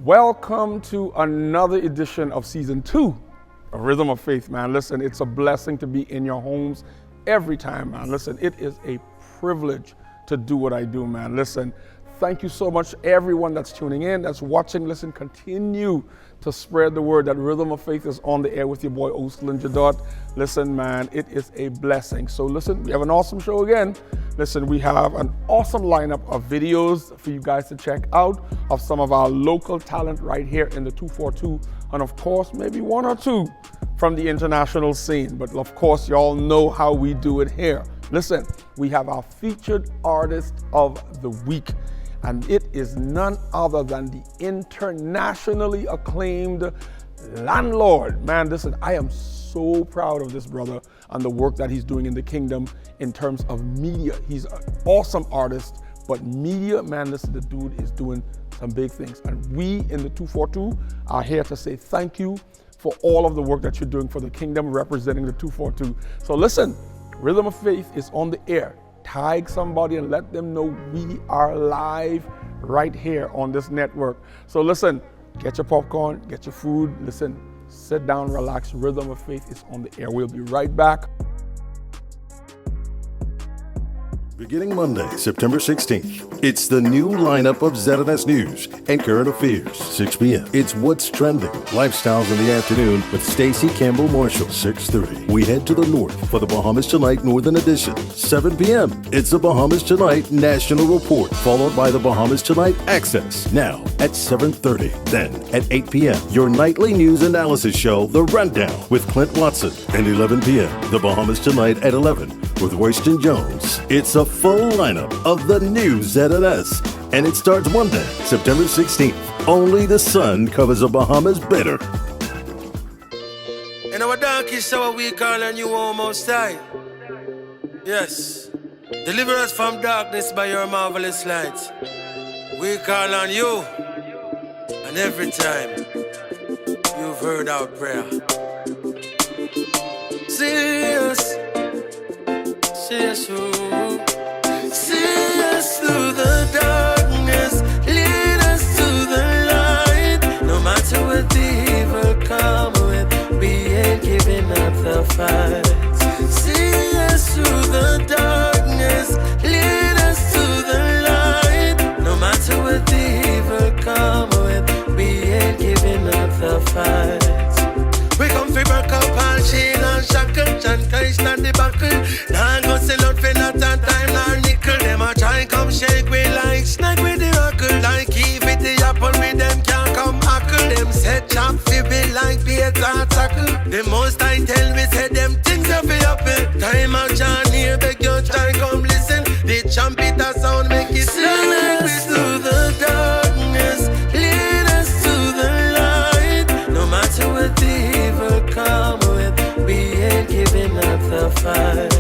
Welcome to another edition of Season 2 of Rhythm of Faith, man. Listen, it's a blessing to be in your homes every time, man. Listen, it is a privilege to do what I do, man. Listen, thank you so much, everyone that's tuning in, that's watching. Listen, continue to spread the word that Rhythm of Faith is on the air with your boy, Oslien Jadorte. Listen, man, it is a blessing. So listen, we have an awesome show again. Listen, we have an awesome lineup of videos for you guys to check out of some of our local talent right here in the 242. And of course, maybe one or two from the international scene. But of course, y'all know how we do it here. Listen, we have our featured artist of the week. And it is none other than the internationally acclaimed Landlord. Man, listen, I am so proud of this brother and the work that he's doing in the kingdom in terms of media. He's an awesome artist, but media, man, listen, the dude is doing some big things. And we in the 242 are here to say thank you for all of the work that you're doing for the kingdom, representing the 242. So listen, Rhythm of Faith is on the air. Tag somebody and let them know we are live right here on this network. So listen, get your popcorn, get your food, listen, sit down, relax. Rhythm of Faith is on the air. We'll be right back. Beginning Monday, September 16th, it's the new lineup of ZNS News and Current Affairs. 6 p.m. It's What's Trending, Lifestyles in the Afternoon with Stacey Campbell Marshall. 6:30. We head to the north for the Bahamas Tonight Northern Edition. 7 p.m. It's the Bahamas Tonight National Report, followed by the Bahamas Tonight Access. Now at 7:30. Then at 8 p.m., your nightly news analysis show, The Rundown, with Clint Watson. And 11 p.m., the Bahamas Tonight at 11 with Royston Jones. It's a full lineup of the new ZNS, and it starts Monday, September 16th. Only the sun covers the Bahamas better. In our darkest hour, we call on you, O Most High. Yes, deliver us from darkness by your marvelous light. We call on you, and every time you've heard our prayer. See us through. See us through the darkness, lead us to the light. No matter what the evil come with, we ain't giving up the fight. See us through the darkness, lead us to the light. No matter what the evil come with, we ain't giving up the fight. We come fi break up all chain and shackle, John Christ and the buckle. Now go sell out for not a time nor nickel. Them a try come shake we like snake with the rockle. Like Eve with the apple, with them can't come hackle. Them set chop fi be like bait or tackle. The most I tell me say them things a fi happen. Time out John here, beg you try come listen. The trumpet sound make it sound like we through the darkness. Lead us to the light. No matter what the come with, we ain't giving up the fight.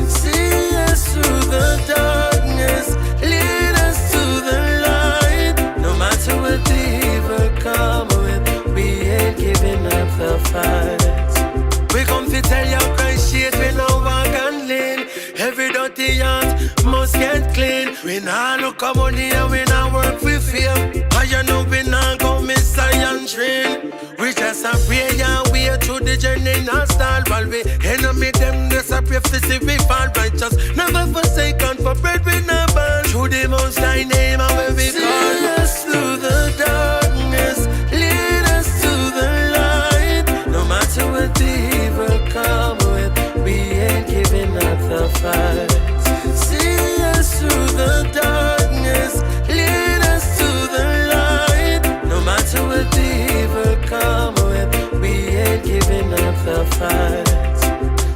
See us through the darkness, lead us to the light. No matter what the evil come with, we ain't giving up the fight. We come to tell you Christ shit, we no walk and lean. Every dirty heart must get clean. We nah look at money and we nah work with fear. And you know we nah go miss and train. We just a pray and wait through the journey not start. While we enemy them just a pray to see we fall righteous. Never forsaken for bread we not burn. Through the most high name and where we call. See us through the darkness, lead us to the light. No matter what the evil come with, we ain't giving up the fight. See us through the darkness, lead us to the light. No matter what the evil come with, we ain't giving up the fight.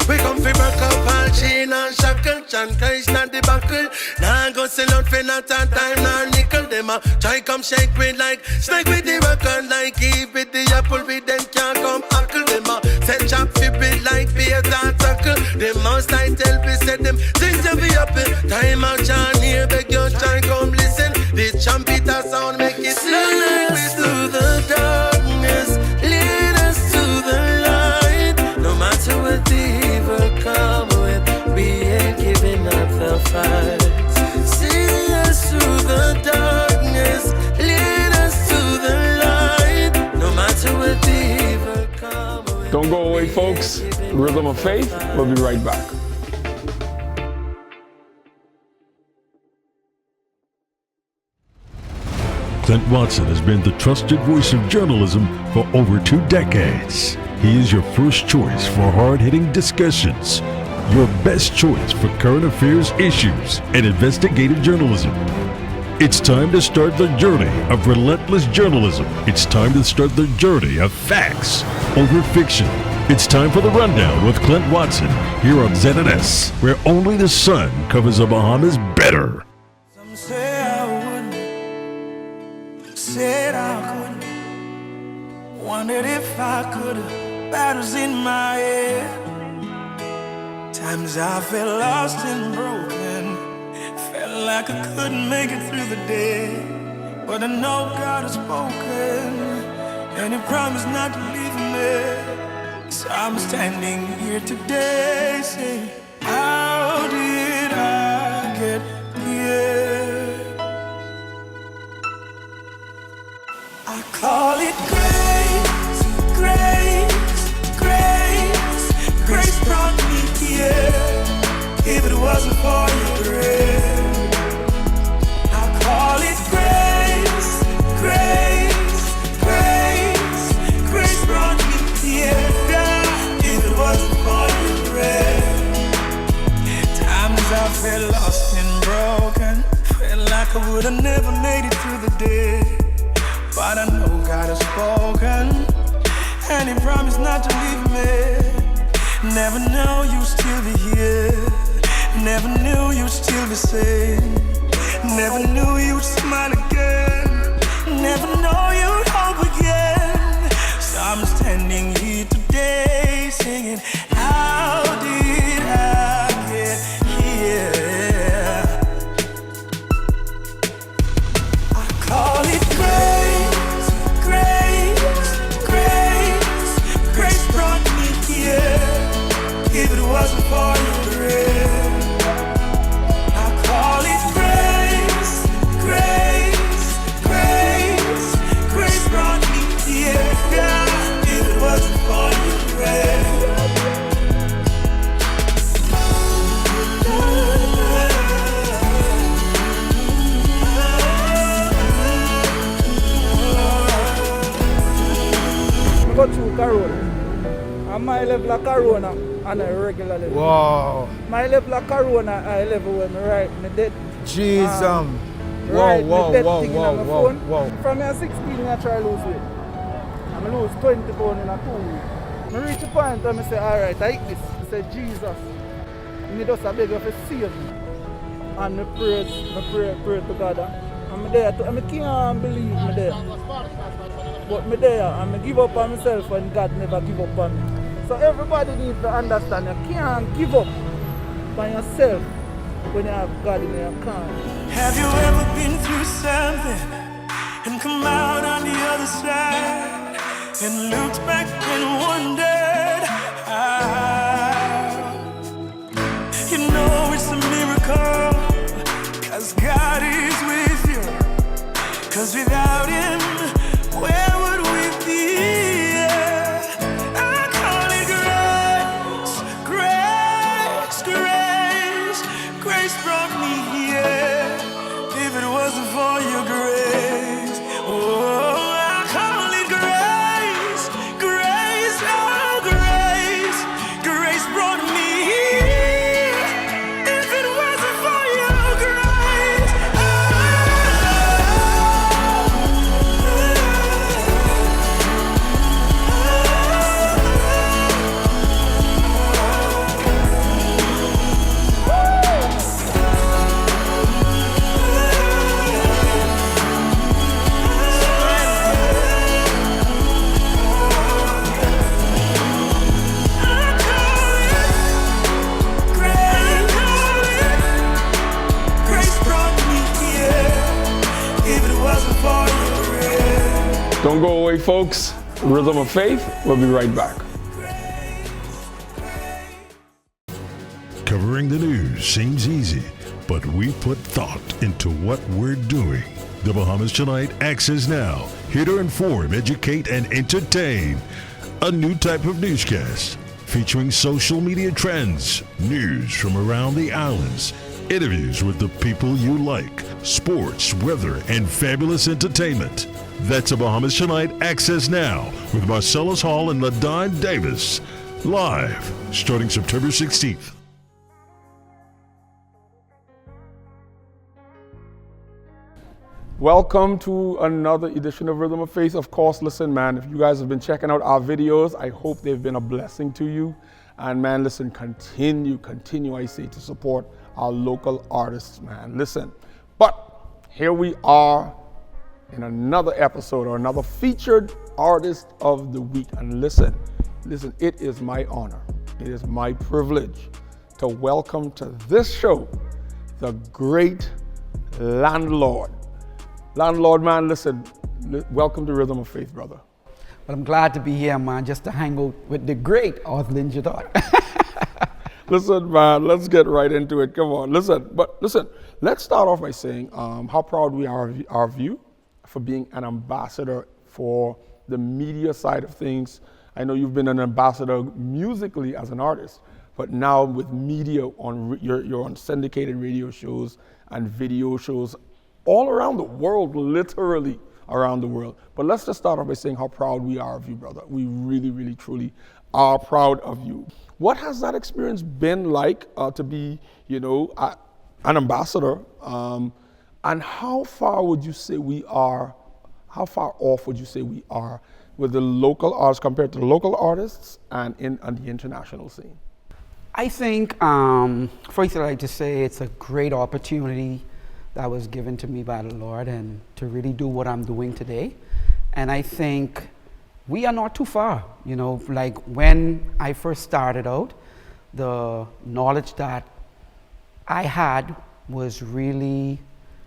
We come fi break up all chain and shackle, John Christ and the buckle. Now go sell out for not a time nor nickel. Them a try come shake with like snake with the rocker. Like Eve with the apple, with them can't come hackle. Them a set chop fi bit like bait and tackle. Them must I tell me say them things to be happen. Time out John here, beg you try come listen. The trumpet sound make it sound like we through the darkness, lead us to the light. No matter what the evil come with, we ain't giving up the fight. See us through the darkness, lead us to the light. Don't go away, folks. Rhythm of Faith. We'll be right back. Clint Watson has been the trusted voice of journalism for over 2 decades. He is your first choice for hard-hitting discussions, your best choice for current affairs issues and investigative journalism. It's time to start the journey of relentless journalism. It's time to start the journey of facts over fiction. It's time for the Rundown with Clint Watson here on ZNS, where only the sun covers the Bahamas better. Some say I wouldn't, said I couldn't, wondered if I could. Battles in my head, times I felt lost and broken, felt like I couldn't make it through the day. But I know God has spoken, and He promised not to leave me. So I'm standing here today saying, how did I get here? I call it grace, grace, grace. Grace brought me here. If it wasn't for your grace, I call it grace, grace, grace. Grace brought me here. If it wasn't for your grace, times I felt lost and broken, felt like I would have never made it through the day. But I know God has spoken, and He promised not to leave me. Never knew you'd still be here. Never knew you'd still be sane. Never knew you'd smile again. Never know you'd hope again. So I'm standing here today singing, how did I get here? I call it grace, grace, grace. Grace brought me here. If it wasn't for your grace, I call it grace, grace, grace. Grace brought me here. If it wasn't for your grace. I go through Corona. And my level of Corona on a regular level. Wow. My level of Corona I level when I write my dead. Jeez, Write whoa, my dead whoa, thing whoa, in my whoa, phone. whoa. From me at 16 I try to lose weight. I lose 20 pounds in a 2 weeks. I reach a point and I say, alright, I eat this. I say, Jesus. I just beg you to save me. And I pray to God. And I'm there. I can't believe I'm there. But I'm there and I give up on myself when God never give up on me. So everybody needs to understand you can't give up on yourself when you have God in your account. Have you ever been through something and come out on the other side and looked back and wondered how? You know it's a miracle, 'cause God is with you. 'Cause without Him, where would we be? I call it grace, grace, grace. Grace brought me here. If it wasn't for your grace, oh, I call it grace, grace, oh, grace. Grace brought me here. If it wasn't for your grace, Don't go away, folks. Rhythm of Faith. We'll be right back. Covering the news seems easy, but we put thought into what we're doing. The Bahamas Tonight access now, here to inform, educate, and entertain. a new type of newscast featuring social media trends, news from around the islands, interviews with the people you like, sports, weather, and fabulous entertainment. That's a Bahamas Tonight Access Now with Marcellus Hall and LaDon Davis. Live, starting September 16th. Welcome to another edition of Rhythm of Faith. Of course, listen, man, if you guys have been checking out our videos, I hope they've been a blessing to you. And man, listen, continue, I say, to support our local artists, man. Listen, but here we are in another episode or another featured artist of the week. And listen, it is my honor, it is my privilege to welcome to this show the great Landlord. Landlord, man, listen, welcome to Rhythm of Faith, brother. Well, I'm glad to be here, man, just to hang out with the great Oslien Jadorte. Listen, man, let's get right into it. Come on, listen, let's start off by saying how proud we are of you for being an ambassador for the media side of things. I know you've been an ambassador musically as an artist, but now with media, you're on syndicated radio shows and video shows all around the world, literally around the world. But let's just start off by saying how proud we are of you, brother. We really, really, truly are proud of you. What has that experience been like to be, an ambassador? And how far would you say we are, how far off would you say we are with the local artists compared to the local artists and on the international scene? I think, first I'd like to say it's a great opportunity that was given to me by the Lord and to really do what I'm doing today. And I think we are not too far, like when I first started out, the knowledge that I had was really,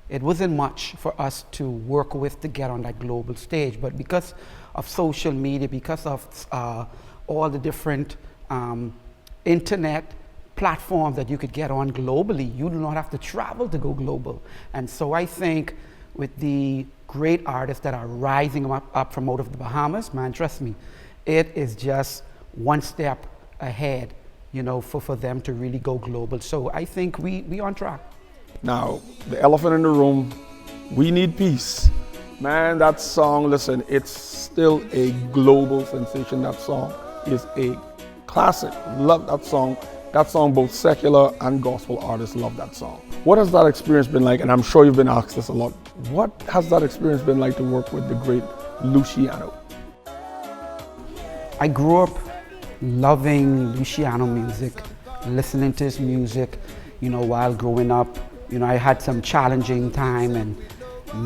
it wasn't much for us to work with to get on that global stage. But because of social media, because of all the different internet platforms that you could get on globally, you do not have to travel to go global. And so I think with the great artists that are rising up from out of the Bahamas, man, trust me, it is just one step ahead, for them to really go global. So I think we on track. Now, the elephant in the room, We Need Peace. Man, that song, listen, it's still a global sensation. That song is a classic. Love that song. That song, both secular and gospel artists love that song. What has that experience been like? And I'm sure you've been asked this a lot. What has that experience been like to work with the great Luciano? I grew up loving Luciano music, listening to his music, while growing up. I had some challenging time, and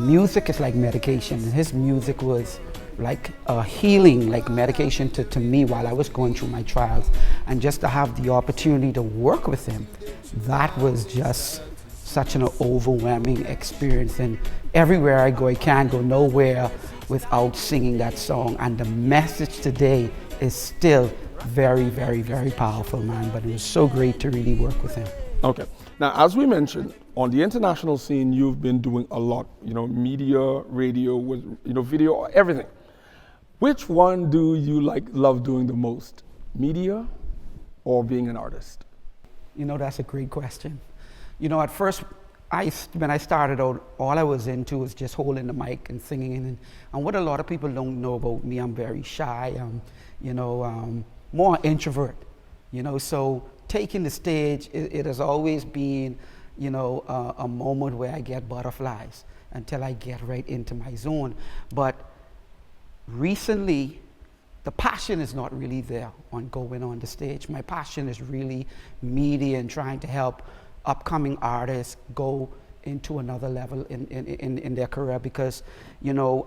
music is like medication. His music was like a healing, like medication to me while I was going through my trials. And just to have the opportunity to work with him, that was just such an overwhelming experience. And everywhere I go, I can't go nowhere without singing that song. And the message today is still very, very, very powerful, man. But it was so great to really work with him. Okay. Now, as we mentioned, on the international scene, you've been doing a lot, media, radio, video, everything. Which one do you love doing the most? Media or being an artist? That's a great question. At first, when I started out, all I was into was just holding the mic and singing. And what a lot of people don't know about me, I'm very shy. I'm, more introvert. So taking the stage, it has always been, a moment where I get butterflies until I get right into my zone. But recently, the passion is not really there on going on the stage. My passion is really media and trying to help upcoming artists go into another level in their career, because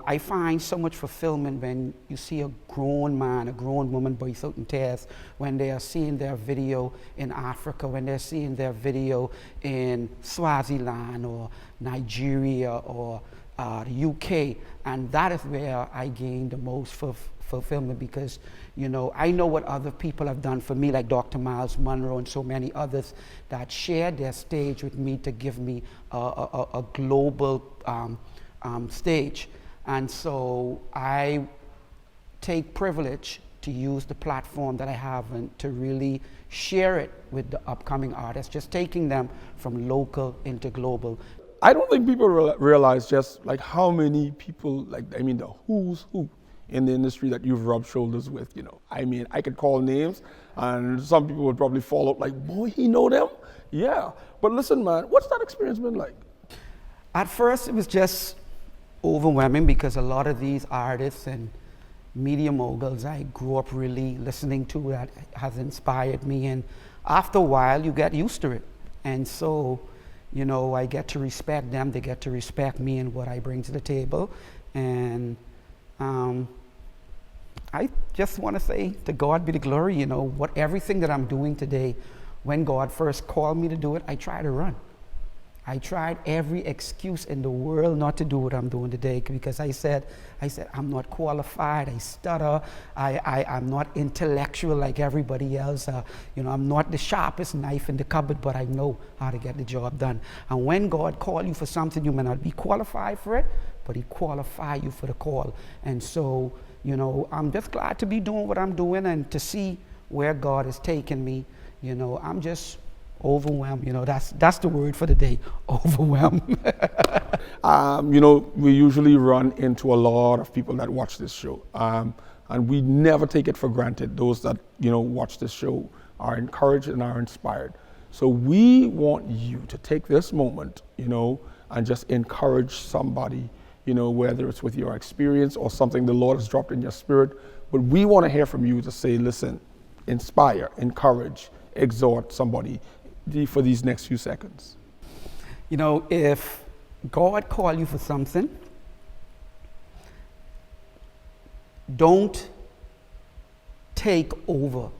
I find so much fulfillment when you see a grown man, a grown woman burst out in tears when they are seeing their video in Africa, when they're seeing their video in Swaziland or Nigeria or the UK, and that is where I gain the most fulfillment, because I know what other people have done for me, like Dr. Miles Monroe and so many others that shared their stage with me to give me a global stage. And so I take privilege to use the platform that I have and to really share it with the upcoming artists, just taking them from local into global. I don't think people realize just like how many people, like, I mean, the who's who in the industry that you've rubbed shoulders with, you know. I mean, I could call names and some people would probably fall out like, boy, he know them? Yeah. But listen, man, what's that experience been like? At first, it was just overwhelming because a lot of these artists and media moguls I grew up really listening to that has inspired me. And after a while, you get used to it. And so, you know, I get to respect them, they get to respect me and what I bring to the table. And I just want to say to God be the glory, you know, everything that I'm doing today, when God first called me to do it, I tried to run. I tried every excuse in the world not to do what I'm doing today because I said, I'm not qualified, I stutter, I'm not intellectual like everybody else, you know, I'm not the sharpest knife in the cupboard, but I know how to get the job done. And when God calls you for something, you may not be qualified for it, but He qualifies you for the call. And so, you know, I'm just glad to be doing what I'm doing and to see where God has taken me. You know, I'm just overwhelmed. You know, that's the word for the day, overwhelmed. You know, we usually run into a lot of people that watch this show. And we never take it for granted. Those that, you know, watch this show are encouraged and are inspired. So we want you to take this moment, you know, and just encourage somebody, you know, whether it's with your experience or something the Lord has dropped in your spirit. But we want to hear from you to say, listen, inspire, encourage, exhort somebody for these next few seconds. You know, if God called you for something, don't take over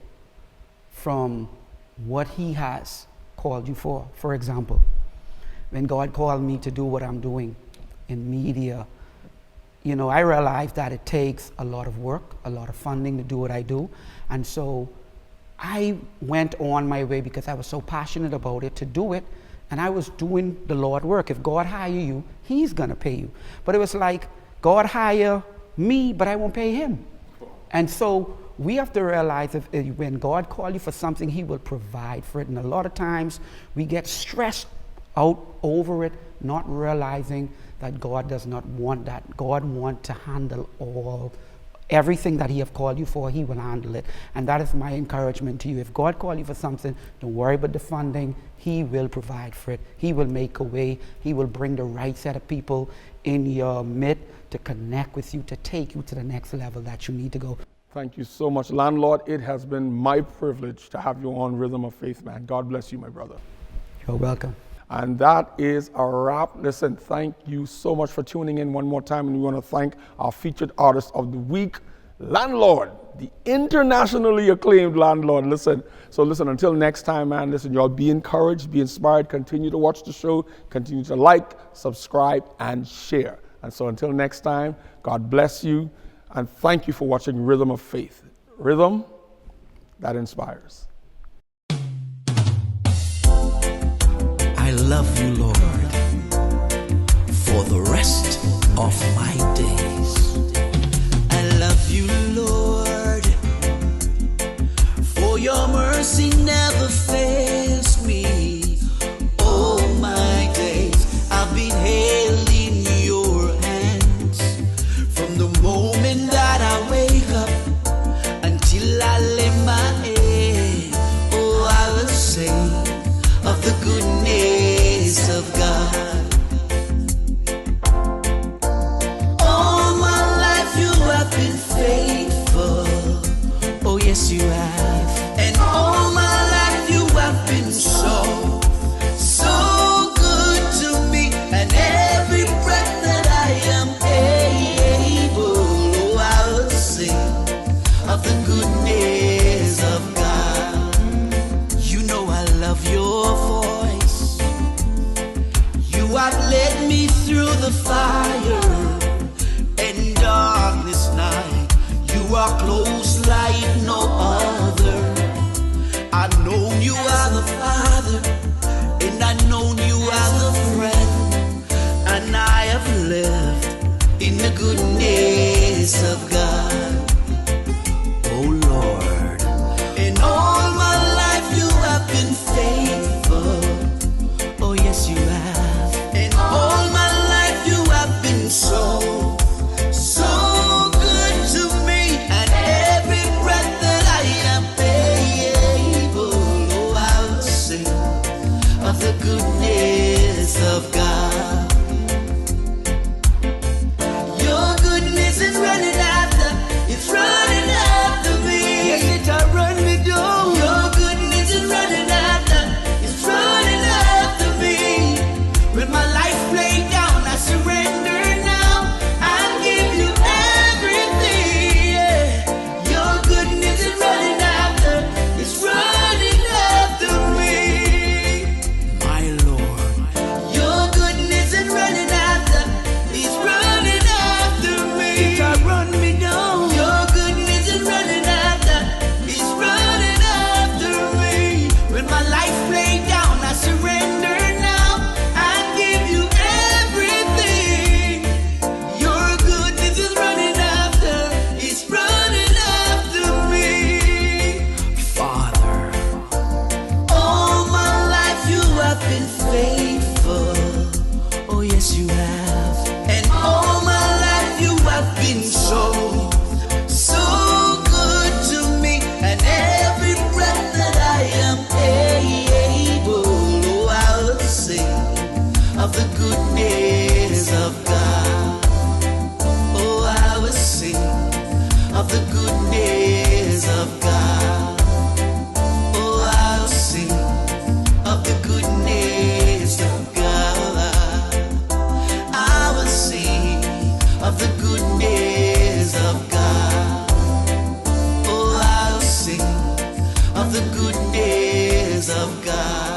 from what He has called you for. For example, when God called me to do what I'm doing in media, you know, I realized that it takes a lot of work, a lot of funding to do what I do. And so I went on my way because I was so passionate about it to do it. And I was doing the Lord work. If God hire you, He's going to pay you. But it was like, God hire me, but I won't pay Him. And so we have to realize when God calls you for something, He will provide for it. And a lot of times we get stressed out over it, not realizing that God does not want that. God wants to handle everything that He have called you for, He will handle it. And that is my encouragement to you. If God called you for something, don't worry about the funding. He will provide for it. He will make a way. He will bring the right set of people in your midst to connect with you, to take you to the next level that you need to go. Thank you so much, Landlord. It has been my privilege to have you on Rhythm of Faith, man. God bless you, my brother. You're welcome. And that is a wrap. Listen, thank you so much for tuning in one more time. And we want to thank our featured artist of the week, Landlord, the internationally acclaimed Landlord. Listen, until next time, man, listen, y'all be encouraged, be inspired, continue to watch the show, continue to like, subscribe, and share. And so until next time, God bless you. And thank you for watching Rhythm of Faith. Rhythm that inspires. I love you, Lord, for the rest of my days. I love you, Lord, for your mercy never fails me. All my days I've been held in your hands. From the moment that I wake up until I lay my head, oh, I will sing of the goodness of God. All my life you have been faithful. Oh yes you have. And all my life you have been so good to me. And every breath that I am able, oh I will sing of the goodness of God. You know I love your voice. You have led me through the fire and darkness night. You are close like no other. I've known you as a father, and I've known you as a friend, and I have lived in the goodness of God. Oh so good to me, and every breath that I am able, oh, I will sing of the goodness of God. Oh, I will sing of the goodness of God. Oh, I'll sing of the goodness of God. I will sing of the goodness of God. Oh, I'll sing of the goodness of God.